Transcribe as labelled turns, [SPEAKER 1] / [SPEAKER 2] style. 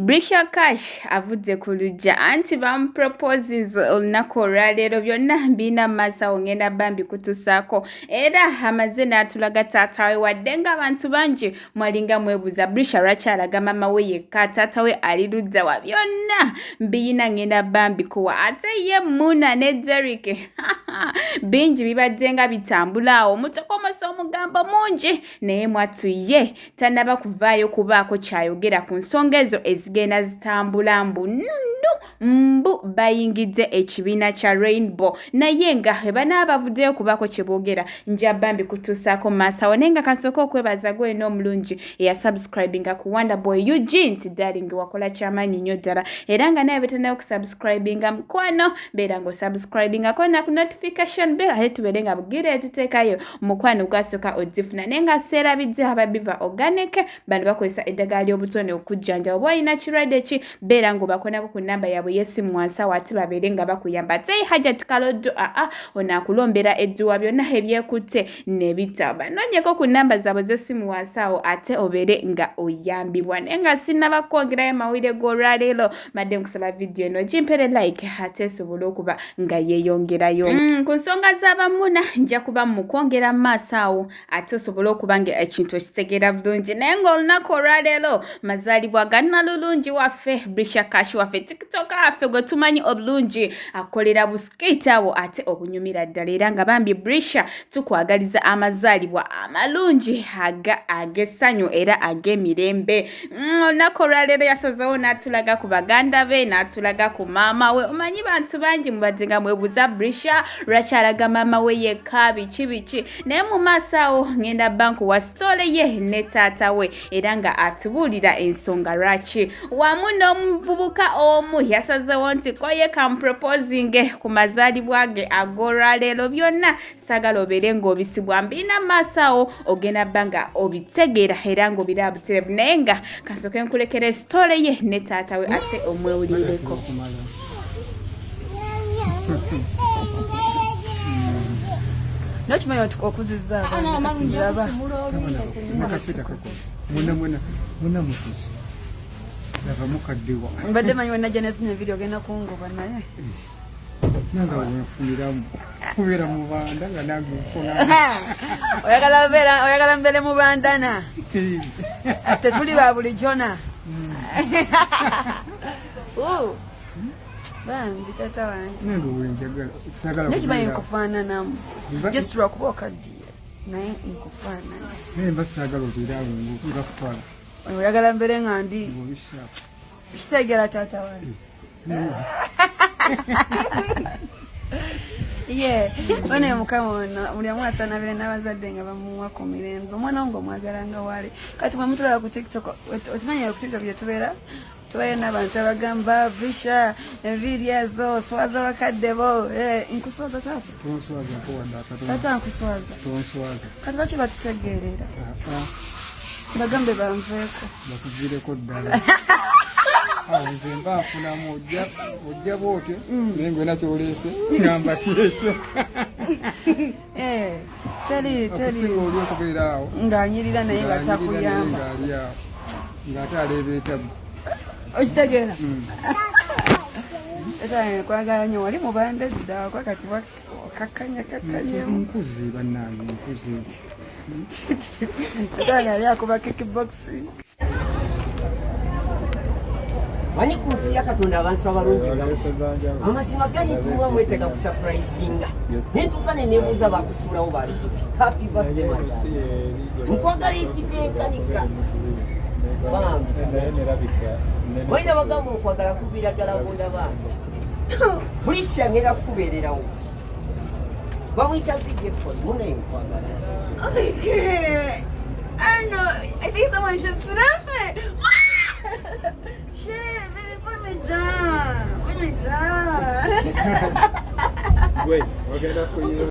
[SPEAKER 1] BrisherKash avudde ku luggya anti bamuproposes olunaku olwaleero byonna mbina masa ngenda bambi kutusaako era amaze n'atulaga taata we wadde ng'abantu bangi mwalinga mwebuuza Brisher lwaki alaga mama we yekka taata we ali ludda wa byonna mbiyina ngenda bambi kuwa ate ye Muna ne Derrick bingi bibadde nga bitambula awo mutokomosa omugambo mungi naye mwattu ye tannaba kuvaayo kubaako kyayogera ku nsonga ezo ezigenda zitambula mbu bayingidde ekibiina kya Rainbow naye nga banaaba bavuddeyo kubaako kye boogera nja bambi kutuusaako maasawo naye nga kansooka okwebaza gwe n'omulungi eyasubscribinga ku Wonderboy Eugene nti darling wakola kyamaanyi nnyo ddala era nga naye betanayo okusubscribinga mukwano beera ng'osubscribingako na ku notification bell ate tubeere nga bugire tuteekayo mukwano gwasooka ogifuna naye nga seerabidde ababiva organic bano bakozesa eddagala ly'obutone okujjanja oba olina kirwadde ki beera ng'obakonako ku nnamba yaabwe y'essimu wansi awo ate babeere nga bakuyamba ate Hajat Kaloddo onaakulombera edduwa byonna ebyekutte ne bita banoonyeko ku nnamba zaabwe z'essimu wansi awo ate obeere nga oyambibwa naye nga sinnabakwongerayo mawulire g'olwaleero madde nkusaba vidiyo eno gimpere like ate esobole okuba nga yeeyongerayo ku nsonga z'abamuna nja kuba mukwongera mu maaso awo ate osobole okuba nga ekintu okitegeera bulungi naye ng'olunaku olwaleero mazaalibwa ga nnalulungi waffe BrisherKash waffe tiktok waffe gwe tumanyi obulungi akolera busiketi awo ate obunyumira ddala era nga bambi Brisher tukwagaliza amazaalibwa amalungi ag'essanyu era ag'emirembe olunaku olwaleero yasazeewo n'atulaga ku baganda be n'atulaga ku maama we omanyi bantu bangi mubadde nga mwebuuza Brisher lwaki alaga maama we yekka biki naye mu maaso awo ngenda banku wa sitole ye ne taata we era nga atubuulira ensonga lwaki wamu n'omuvubuka omu yasazeewo nti koye kamuproposinge ku mazaalibwa ge ag'olwaleero byonna saagala obeere ng'obisibwa mbina maaso awo ogenda bbanga obitegeera era ng'obira buterevu naye nga kansooke nkulekera esitole ye ne taata we ate omwewulirireko
[SPEAKER 2] Nochimanya okuzizza abaana
[SPEAKER 3] muna mukisa lava mukaddewa
[SPEAKER 2] mbadde manyi wenajja nezina video genda kungoba naye
[SPEAKER 3] nanga wenfuniramu kubeera mu banda nga nange nkona
[SPEAKER 2] oyagala mbeere mu bandana tetuli ba bulijjona bambi tata wange
[SPEAKER 3] nange wenjagala sagala
[SPEAKER 2] nekimanyi nkufaananamu just lwakuba okaddiye naye nkufaanana
[SPEAKER 3] naye mba saagala obeera awo ngakutwala
[SPEAKER 2] oyagala mbeere nga ndi kitegeera tata wange ye bane mukama buli amu asanabire n'abazadde nga bamuwa ku mirembe omwana wange omwagala nga wali kati bwe mutulaba ku tiktok okimanyi ku tiktok gye tubeera tubayo n'abantu abagamba Brisher enviiri ezo swaza bakadde bo nkuswaza taata
[SPEAKER 3] tonswaza
[SPEAKER 2] taata nkuswaza
[SPEAKER 3] tonswaza
[SPEAKER 2] kati lwaki batutegeerera bagambe banveeko
[SPEAKER 3] bakuviireko ddala nze mba nfunamu ojja bwotyo naye ngwe nakyoleese ngamba kyekyo
[SPEAKER 2] okusinga
[SPEAKER 3] oli okubeera awo
[SPEAKER 2] ng'anyirira naye nga takuyamba
[SPEAKER 3] ng'ali awo ng'ate aleeba etabu
[SPEAKER 2] okitegeera kwagala nnyo wali mubanda edda kwakati wakakkanya
[SPEAKER 3] nkuzi bannange nkuzi
[SPEAKER 2] tatanga yali akuba kickboxing
[SPEAKER 4] manyi ku nsi ya Katonda abantu abalungi amazima gali nti muba mwetega kusapurayizinga nentuuka ne neebuuza bakusuulawo bali kuti happy birthday nkwagala ekiteekanika bambi balina bagamba okwagala kuviira ddala bondabanga Brisher ngenda kukubeererawo bamuyita vigepon munaye nkwagala
[SPEAKER 2] I think someone should snap it. Shit, baby, put me down. Put me down.
[SPEAKER 3] Wait, we're gonna put you